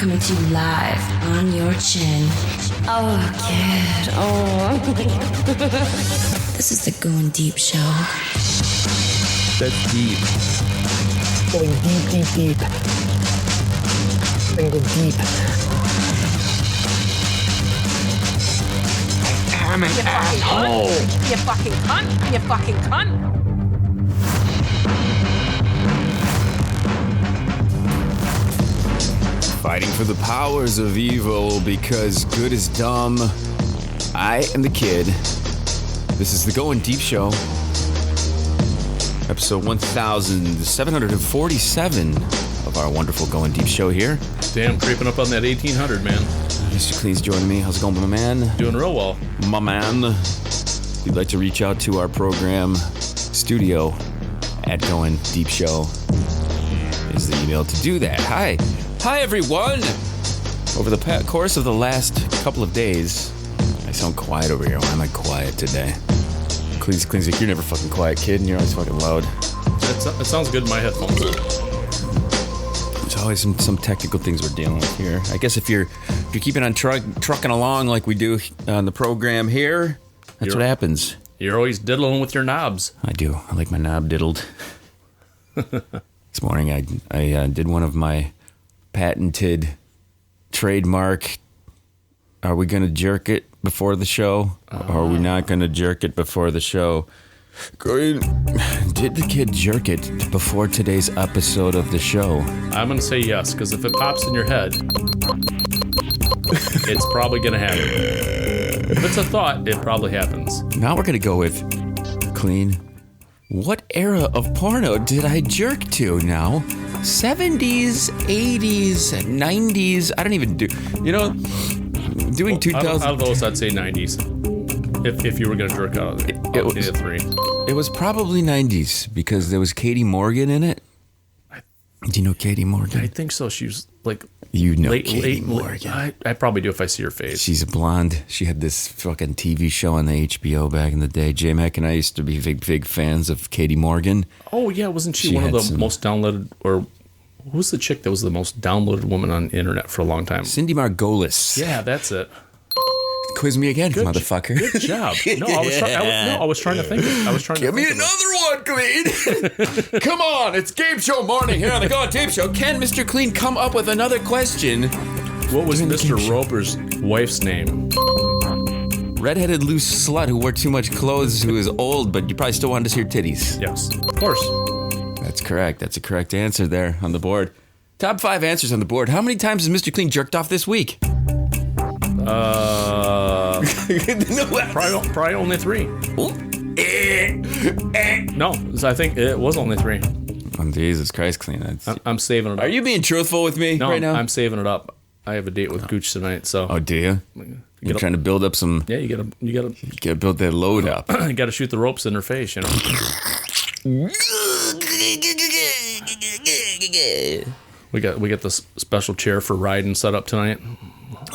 coming to you live on your chin. Oh, kid. Oh. This is the Going Deep Show. That's deep. Going deep, deep, deep. Then go deep. I'm an asshole. You fucking cunt. You fucking cunt. Fighting for the powers of evil because good is dumb. I am the kid. This is the Going Deep Show. Episode 1747 of our wonderful Going Deep Show here. Damn, creeping up on that 1800, man. Mr. Kleen's joining me. How's it going, my man? Doing real well. My man. If you'd like to reach out to our program, studio at Going Deep Show is the email to do that. Hi, everyone. Over the course of the last couple of days, I sound quiet over here. Why am I quiet today? Kleen's like, you're never fucking quiet, kid, and you're always fucking loud. It sounds good in my headphones. There's always some technical things we're dealing with here. I guess if you're keeping on trucking along like we do on the program here, that's what happens. You're always diddling with your knobs. I do. I like my knob diddled. This morning I did one of my patented trademark, are we going to jerk it before the show? Or are we not going to jerk it before the show? Did the kid jerk it before today's episode of the show? I'm going to say yes, because if it pops in your head, it's probably going to happen. If it's a thought, it probably happens. Now we're going to go with Kleen. What era of porno did I jerk to now? 70s, 80s, 90s. I don't even do, doing 2000. Out of those, I'd say 90s. If you were going to jerk out of it. It was probably 90s because there was Katie Morgan in it. Do you know Katie Morgan? I think so. She was like... Katie Morgan. I probably do if I see her face. She's a blonde. She had this fucking TV show on the HBO back in the day. J-Mac and I used to be big fans of Katie Morgan. Oh, yeah. Wasn't she one of the most downloaded... Or who's the chick that was the most downloaded woman on the internet for a long time? Cindy Margolis. Yeah, that's it. Quiz me again, motherfucker. Good job. No, I was trying to think. Give me another one, Kleen. Come on, it's game show morning here on the Going Deep Show. Can Mr. Kleen come up with another question? What was Mr. Roper's wife's name? Redheaded loose slut who wore too much clothes, who is old, but you probably still wanted to see her titties. Yes, of course. That's correct. That's a correct answer there on the board. Top 5 answers on the board. How many times has Mr. Kleen jerked off this week? Probably only 3. No, I think it was only 3. Oh, Jesus Christ, Kleen. I'm saving it up. Are you being truthful with me right now? I'm saving it up. I have a date with Gooch tonight, so. Oh, do you? You're trying to build up some. Yeah, you gotta build that load up. You gotta shoot the ropes in her face, We got this special chair for riding set up tonight.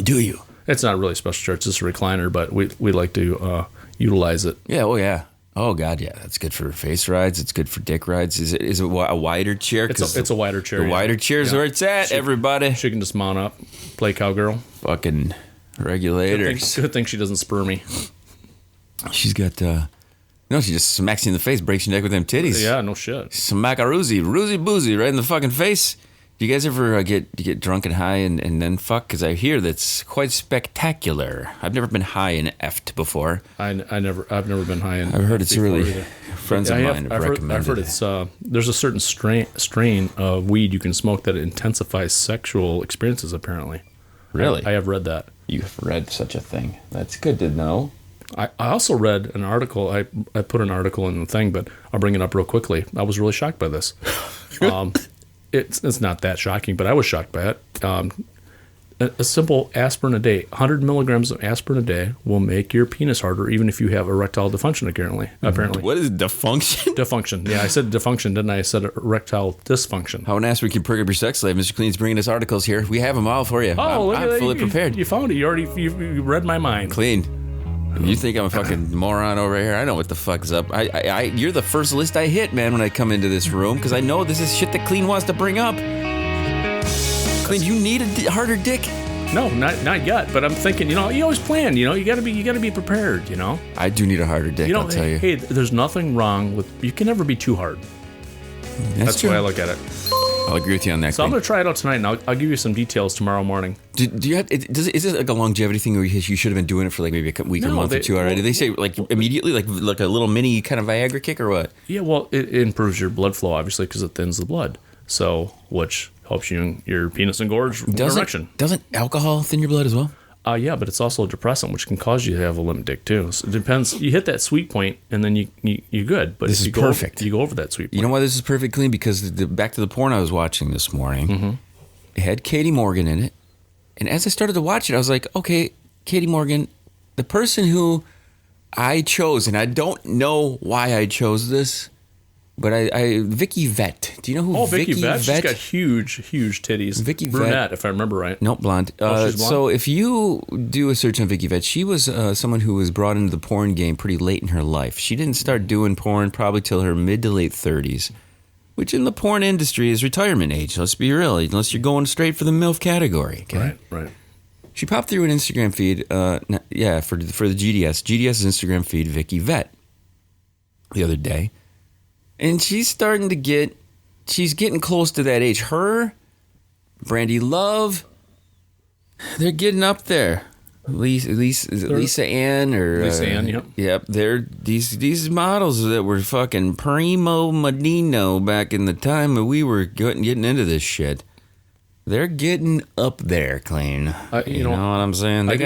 Do you? It's not really a special chair. It's just a recliner, but we like to utilize it. Yeah. Oh yeah. Oh God. Yeah. That's good for face rides. It's good for dick rides. Is it a wider chair? It's a wider chair. The wider chair's where it's at. Everybody. She can just mount up, play cowgirl. Fucking regulators. Good thing she doesn't spur me. She's got. She just smacks you in the face, breaks your neck with them titties. Yeah. No shit. Smack-a-roozy, roozy-boozy, right in the fucking face. Do you guys ever get drunk and high and then fuck? Because I hear that's quite spectacular. I've never been high and effed before. I've never been high and I've heard it's really either. Friends of mine have recommended. I've heard it's there's a certain strain of weed you can smoke that intensifies sexual experiences. Apparently, really, I have read that. You've read such a thing. That's good to know. I also read an article. I put an article in the thing, but I'll bring it up real quickly. I was really shocked by this. It's not that shocking, but I was shocked by it. A simple aspirin a day, 100 milligrams of aspirin a day will make your penis harder, even if you have erectile dysfunction, apparently. What is dysfunction? Dysfunction. Yeah, I said dysfunction, didn't I? I said erectile dysfunction. How an ass we can perk up your sex life. Mr. Kleen's bringing us articles here. We have them all for you. Oh, I'm fully prepared. You found it. You read my mind. Kleen. You think I'm a fucking moron over here? I know what the fuck's up. You're the first list I hit, man, when I come into this room, because I know this is shit that Kleen wants to bring up. Kleen, you need a harder dick? No, not yet. But I'm thinking, you always plan. You gotta be prepared. I do need a harder dick. I'll tell you. Hey, there's nothing wrong with. You can never be too hard. That's the way I look at it. I'll agree with you on that. So I'm gonna try it out tonight, and I'll give you some details tomorrow morning. Do you have? Is it like a longevity thing where you should have been doing it for like maybe a week or a month or two already? Do they say like immediately, like a little mini kind of Viagra kick or what? Yeah, well, it improves your blood flow obviously because it thins the blood. So which helps you in your penis engorge erection. Doesn't alcohol thin your blood as well? Yeah, but it's also a depressant, which can cause you to have a limp dick too. So it depends. You hit that sweet point, and then you're good. But this is perfect. You go over that sweet point. You know why this is perfect, Kleen? Because back to the porn I was watching this morning, it had Katie Morgan in it, and as I started to watch it, I was like, okay, Katie Morgan, the person who I chose, and I don't know why I chose this. But Vicky Vette. Do you know who Vicky Vette? She's got huge titties. Vicky Brunette, Vette, if I remember right. Nope, blonde. She's blonde. So if you do a search on Vicky Vette, she was someone who was brought into the porn game pretty late in her life. She didn't start doing porn probably till her mid to late 30s, which in the porn industry is retirement age. Let's be real, unless you're going straight for the MILF category. Okay? Right. She popped through an Instagram feed, for the GDS's Instagram feed, Vicky Vette, the other day. And she's getting close to that age. Her, Brandy Love, they're getting up there. Lisa Ann or Lisa Ann, yep. Yep, they're these models that were fucking primo Medino back in the time that we were getting into this shit. They're getting up there, Kleen. You know what I'm saying? I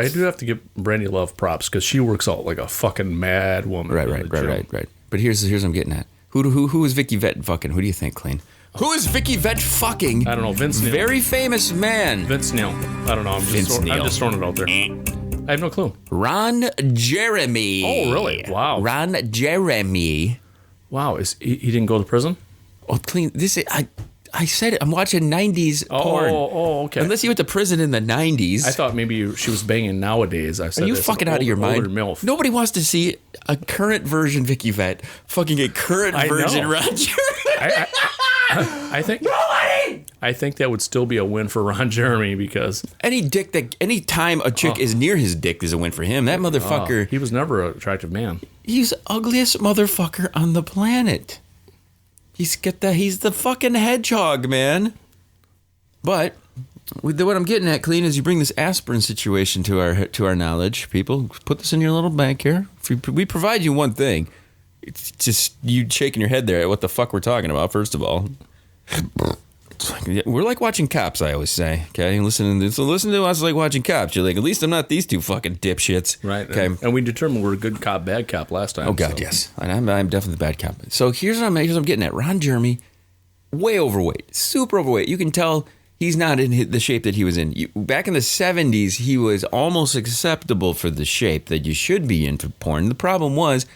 do have to give Brandy Love props because she works out like a fucking mad woman. Right. But here's what I'm getting at. Who is Vicky Vette fucking? Who do you think, Kleen? Who is Vicky Vette fucking? I don't know. Vince Neil. Very famous man. Vince Neil. I don't know. I'm just throwing it out there. I have no clue. Ron Jeremy. Oh, really? Wow. Ron Jeremy. Wow. He didn't go to prison? Oh, Kleen. I said it. I'm watching 90s porn. Oh, okay. Unless he went to prison in the 90s. I thought maybe she was banging nowadays. I said, are you fucking out of your mind? MILF. Nobody wants to see a current version Vicky Vette fucking a current version Ron Jeremy. I think nobody. I think that would still be a win for Ron Jeremy because any time a chick is near his dick is a win for him. That motherfucker. He was never an attractive man. He's the ugliest motherfucker on the planet. He's the fucking hedgehog, man. But what I'm getting at, Kleen, is you bring this aspirin situation to our knowledge. People, put this in your little bank here. We provide you one thing. It's just you shaking your head there at what the fuck we're talking about. First of all, we're like watching Cops. I always say, okay, listen to us like watching Cops. You're like, at least I'm not these two fucking dipshits, right? Okay, and we determined we're a good cop, bad cop last time. Oh God, yes, and I'm definitely the bad cop. So here's what I'm getting at. Ron Jeremy, way overweight, super overweight. You can tell he's not in the shape that he was in. Back in the 70s, he was almost acceptable for the shape that you should be in for porn. The problem was,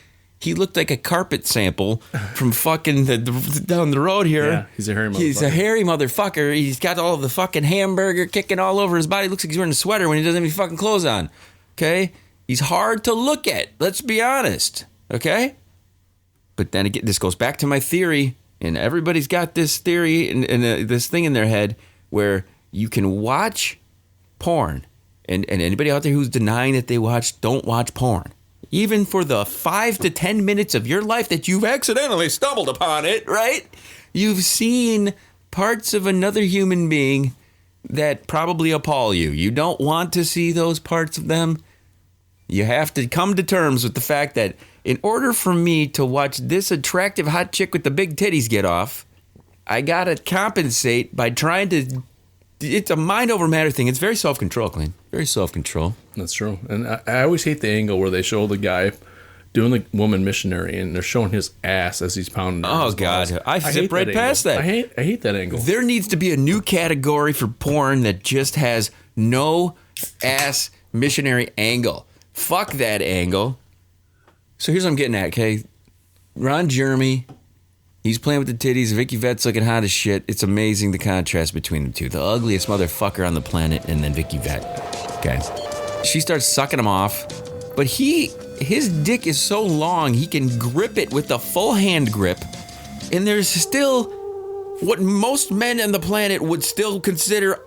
he looked like a carpet sample from fucking down the road here. Yeah, he's a hairy motherfucker. He's a hairy motherfucker. He's got all of the fucking hamburger kicking all over his body. Looks like he's wearing a sweater when he doesn't have any fucking clothes on. Okay? He's hard to look at. Let's be honest. Okay? But then again, this goes back to my theory, and everybody's got this theory and this thing in their head where you can watch porn, and anybody out there who's denying that they don't watch porn. Even for the 5 to 10 minutes of your life that you've accidentally stumbled upon it, right? You've seen parts of another human being that probably appall you. You don't want to see those parts of them. You have to come to terms with the fact that in order for me to watch this attractive hot chick with the big titties get off, I gotta compensate by trying to... It's a mind over matter thing. It's very self-control, Kleen. Very self-control. That's true. And I always hate the angle where they show the guy doing the woman missionary and they're showing his ass as he's pounding. Oh, God. I zip right past that. I hate that angle. There needs to be a new category for porn that just has no ass missionary angle. Fuck that angle. So here's what I'm getting at, okay? Ron Jeremy... He's playing with the titties. Vicky Vette's looking hot as shit. It's amazing the contrast between the two. The ugliest motherfucker on the planet and then Vicky Vette. Okay. She starts sucking him off. But his dick is so long, he can grip it with a full hand grip. And there's still what most men on the planet would still consider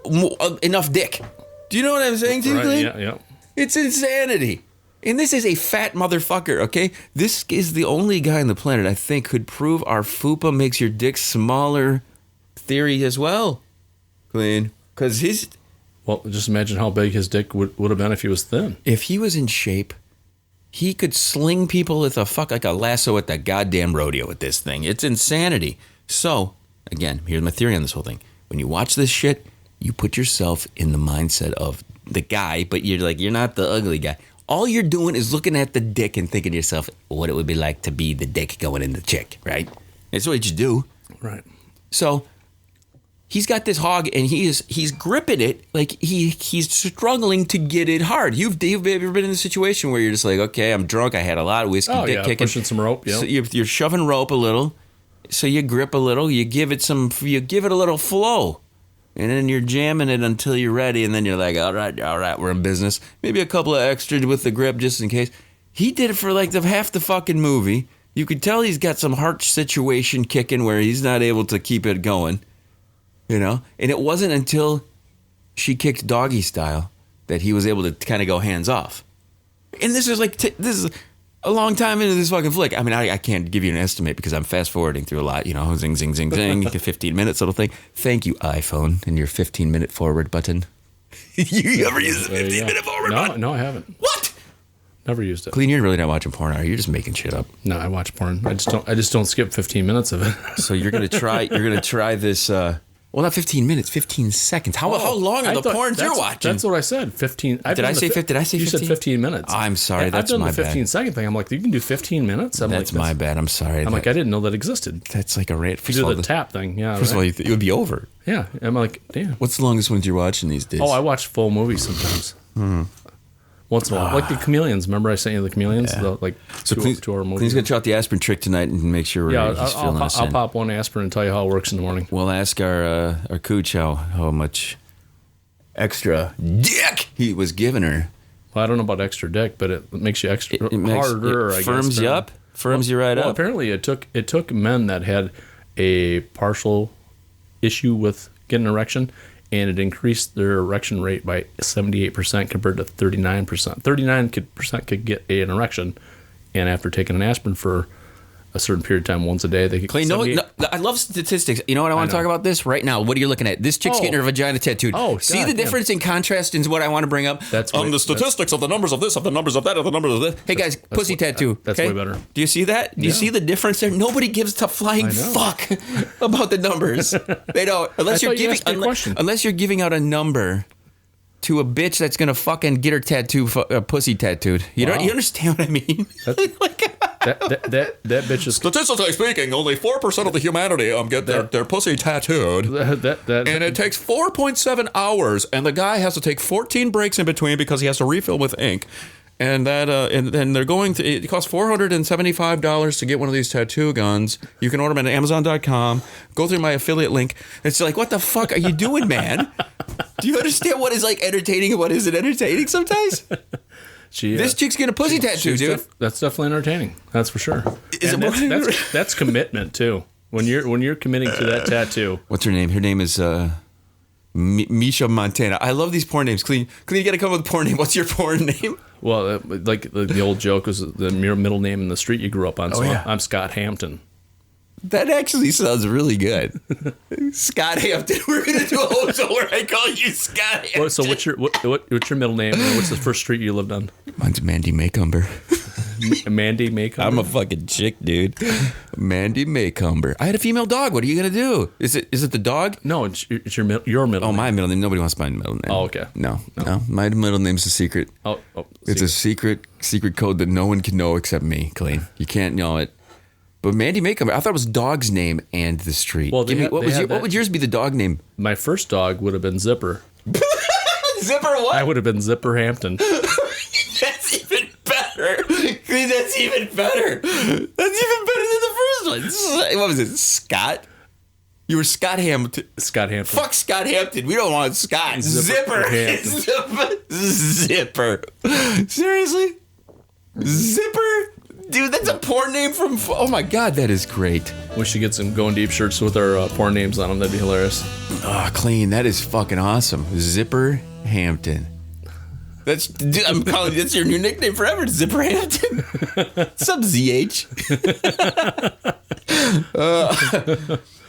enough dick. Do you know what I'm saying to you, Kleen? Yeah. It's insanity. And this is a fat motherfucker, okay? This is the only guy on the planet I think could prove our fupa makes your dick smaller theory as well. Kleen. Because his... Well, just imagine how big his dick would have been if he was thin. If he was in shape, he could sling people with like a lasso at the goddamn rodeo with this thing. It's insanity. So, again, here's my theory on this whole thing. When you watch this shit, you put yourself in the mindset of the guy, but you're not the ugly guy. All you're doing is looking at the dick and thinking to yourself what it would be like to be the dick going in the chick, right? That's what you do. Right. So he's got this hog and he's gripping it like he's struggling to get it hard. You've ever been in a situation where you're just like, okay, I'm drunk, I had a lot of whiskey, dick kicking, pushing some rope. Yeah. So you're shoving rope a little, so you grip a little, you give it a little flow. And then you're jamming it until you're ready, and then you're like, all right, we're in business. Maybe a couple of extras with the grip just in case. He did it for like half the fucking movie. You could tell he's got some heart situation kicking where he's not able to keep it going, you know? And it wasn't until she kicked doggy style that he was able to kind of go hands off. And this is like, this is a long time into this fucking flick. I mean, I can't give you an estimate because I'm fast forwarding through a lot, you know, zing, zing, zing, zing, 15 minutes little thing. Thank you, iPhone, and your 15-minute forward button. You ever use the 15-minute forward button? No, I haven't. What? Never used it. Kleen, you're really not watching porn, are you? You're just making shit up. No, I watch porn. I just don't skip 15 minutes of it. So you're gonna try this. Well, not 15 minutes, 15 seconds. How long are the porns you're watching? That's what I said. 15. Did I say 15? You said 15 minutes. I'm sorry. That's my bad. I've done the 15-second thing. I'm like, you can do 15 minutes? That's my bad. I'm sorry. I'm like, I didn't know that existed. That's like a rant. You do the tap thing. Yeah. First of all, it would be over. Yeah. I'm like, damn. What's the longest ones you're watching these days? Oh, I watch full movies sometimes. Once in a while. Like the Chameleons. Remember I sent you the Chameleons? Yeah. The, like so 2 hour movie. Cleen's going to try out the aspirin trick tonight and make sure he's feeling us in. I'll pop one aspirin and tell you how it works in the morning. We'll ask our cooch how much extra dick he was giving her. Well, I don't know about extra dick, but it makes you extra harder. It firms you up. Firms you right up. Apparently it took men that had a partial issue with getting an erection, and it increased their erection rate by 78% compared to 39%. 39% could get an erection, and after taking an aspirin for a certain period of time, once a day, they could. Cleen, no, I love statistics. You know what I want to talk about this right now? What are you looking at? This chick's getting her vagina tattooed. Oh, see the difference in contrast is what I want to bring up. That's the statistics of the numbers of this, of the numbers of that, of the numbers of this. Hey guys, pussy tattoo. That's way better. Do you see that? Do you see the difference there? Nobody gives a flying fuck about the numbers. They don't. Unless you're giving out a number to a bitch that's gonna fucking get her pussy tattooed. You understand what I mean? That bitch is... Statistically speaking, only 4% of the humanity get their pussy tattooed. And it takes 4.7 hours, and the guy has to take 14 breaks in between because he has to refill with ink. And that, and then they're going to, it costs $475 to get one of these tattoo guns. You can order them at Amazon.com. Go through my affiliate link. It's like, what the fuck are you doing, man? Do you understand what is like entertaining and what isn't entertaining sometimes? This chick's getting a pussy tattoo, dude. That's definitely entertaining. That's for sure. That's commitment too. When you're committing to that tattoo. What's her name? Her name is Misha Montana. I love these porn names. Cleen, you got to come up with a porn name. What's your porn name? Well, like the old joke was the middle name in the street you grew up on. So I'm Scott Hampton. That actually sounds really good. Scott Hampton. We're gonna do a whole show where I call you Scott Hampton. So what's your middle name? And what's the first street you lived on? Mine's Mandy Maycumber. Mandy Maycumber. I'm a fucking chick, dude. Mandy Maycumber. I had a female dog. What are you gonna do? Is it the dog? No, it's your middle name. Oh, my middle name. Nobody wants my middle name. Oh, okay. No. My middle name's a secret. Oh, it's a secret code that no one can know except me, Kleen. You can't know it. But Mandy Maycumber, I thought it was dog's name and the street. Well, what would yours be the dog name? My first dog would have been Zipper. Zipper what? I would have been Zipper Hampton. That's even better. That's even better. That's even better than the first one. What was it? Scott? You were Scott Hampton. Scott Hampton. Fuck Scott Hampton. We don't want Scott. Zipper. Zipper. Seriously? Zipper? Dude, that's a porn name from... Oh, my God, that is great. We should get some Going Deep shirts with our porn names on them. That'd be hilarious. Oh, Kleen, that is fucking awesome. Zipper Hampton. That's your new nickname forever, Zipper Hampton. What's up, ZH?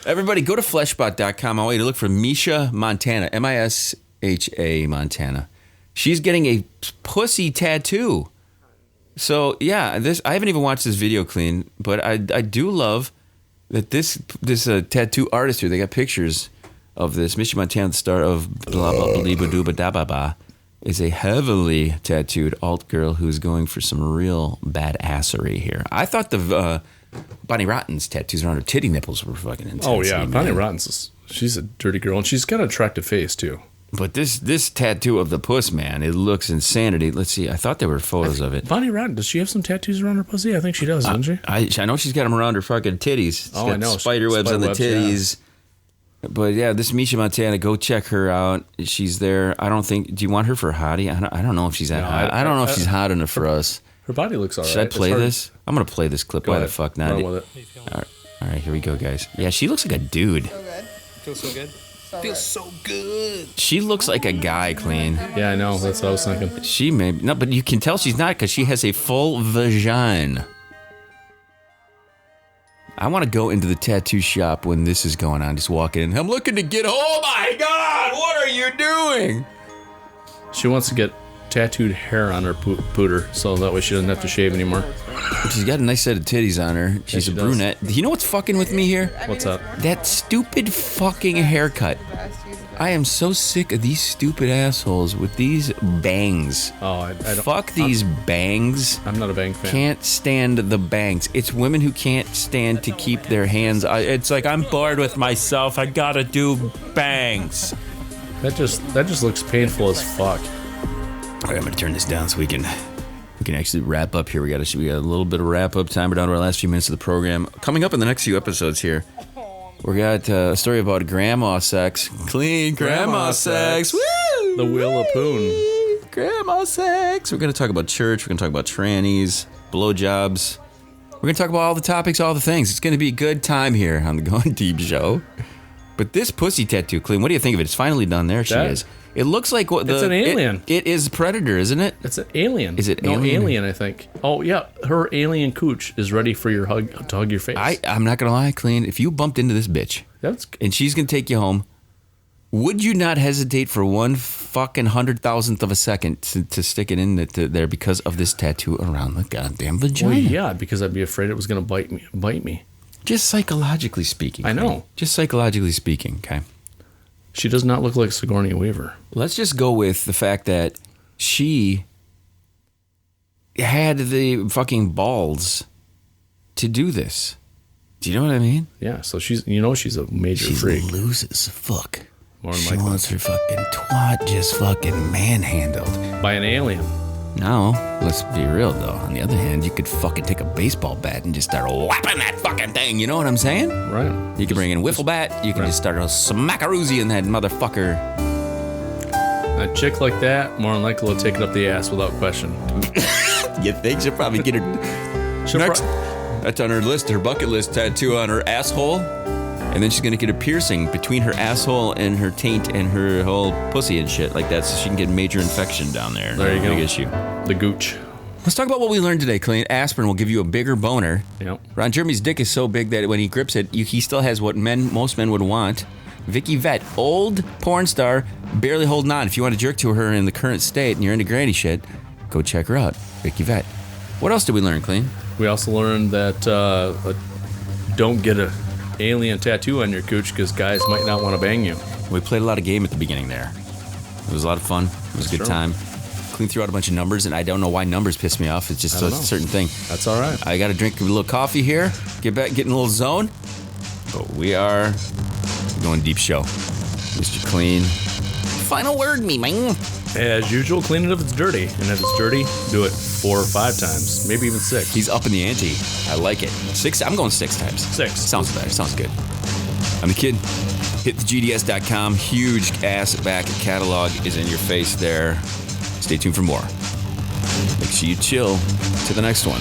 Everybody, go to fleshbot.com. I want you to look for Misha Montana, Misha Montana. She's getting a pussy tattoo. So, yeah, I haven't even watched this video, Kleen, but I do love that this tattoo artist here, they got pictures of this. Misha Montana, the star of blah, blah, blah, blah, blah, blah, blah, blah, is a heavily tattooed alt girl who's going for some real badassery here. I thought the Bonnie Rotten's tattoos around her titty nipples were fucking intense. Oh, yeah, Bonnie Rotten's, she's a dirty girl, and she's got an attractive face, too. But this tattoo of the puss, man, it looks insanity. Let's see. I thought there were photos of it. Bonnie Rotten, does she have some tattoos around her pussy? I think she does, doesn't she? I know she's got them around her fucking titties. She's got I know. Spider webs on the titties. Yeah. But yeah, this Misha Montana, go check her out. She's there. I don't think. Do you want her for hottie? I don't know if she's that hot. I don't know if she's hot enough for us. Her body looks all right. Should I play this? I'm gonna play this clip. Why the fuck not? Run with it. All right, here we go, guys. Yeah, she looks like a dude. So good. Feels so good. Feels so good. She looks like a guy, Kleen. Yeah, I know. That's what I was thinking. She may no, but you can tell she's not because she has a full vagina. I want to go into the tattoo shop when this is going on. Just walk in. I'm looking to get. Oh my God! What are you doing? She wants to get tattooed hair on her pooter, so that way she doesn't have to shave anymore. She's got a nice set of titties on her. She's a brunette. You know what's fucking with me here? What's up? That stupid fucking haircut. I am so sick of these stupid assholes with these bangs. Oh, I don't. Fuck these bangs. I'm not a bang fan. Can't stand the bangs. It's women who can't stand to keep their hands. It's like, I'm bored with myself. I gotta do bangs. That just looks painful as fuck. All right, I'm gonna turn this down so we can actually wrap up here. We got a little bit of wrap up time. We're down to our last few minutes of the program. Coming up in the next few episodes here, we got a story about grandma sex. Clean grandma sex. Woo! The Wheel of Poon. Grandma sex. We're gonna talk about church. We're gonna talk about trannies, blowjobs. We're gonna talk about all the topics, all the things. It's gonna be a good time here on the Going Deep show. But this pussy tattoo, Clean, what do you think of it? It's finally done. There she is. It looks like what it's an alien. It is Predator, isn't it? It's an alien. Is it no, alien? Alien, I think. Oh yeah, her alien cooch is ready for your hug to hug your face. I'm not gonna lie, Clean. If you bumped into this bitch and she's gonna take you home, would you not hesitate for one fucking 100,000th of a second to stick it in there because of this tattoo around the goddamn vagina? Well, yeah, because I'd be afraid it was gonna bite me. Just psychologically speaking. I know. Just psychologically speaking. Okay. She does not look like Sigourney Weaver. Let's just go with the fact that she had the fucking balls to do this. Do you know what I mean? Yeah, so she's a major freak. She loses fuck. More than She likely. wants her fucking twat just fucking manhandled. By an alien. Now, let's be real though. On the other hand, you could fucking take a baseball bat and just start whapping that fucking thing. You know what I'm saying? Right. You can bring in a wiffle bat. You can just start a smackaroozy in that motherfucker. A chick like that, more than likely will take it up the ass without question. You think she'll probably get her next? That's on her list, her bucket list tattoo on her asshole. And then she's gonna get a piercing between her asshole and her taint and her whole pussy and shit like that, so she can get major infection down there. There you go. Big issue. The gooch. Let's talk about what we learned today, Clean. Aspirin will give you a bigger boner. Yep. Ron Jeremy's dick is so big that when he grips it, he still has what most men would want. Vicky Vette, old porn star, barely holding on. If you want to jerk to her in the current state and you're into granny shit, go check her out. Vicky Vette. What else did we learn, Clean? We also learned that don't get a alien tattoo on your cooch because guys might not want to bang you. We played a lot of game at the beginning there. It was a lot of fun. It was a good time. Clean threw out a bunch of numbers, and I don't know why numbers piss me off. It's just a certain thing. That's all right. I got to drink a little coffee here, get in a little zone. But we are Going Deep show. Mr. Clean. Final word, me, man. As usual, clean it if it's dirty. And if it's dirty, do it 4 or 5 times. Maybe even 6. He's up in the ante. I like it. 6? I'm going 6 times. 6. Sounds better. Sounds good. I'm the kid. HitTheGDS.com. Huge ass back catalog is in your face there. Stay tuned for more. Make sure you chill to the next one.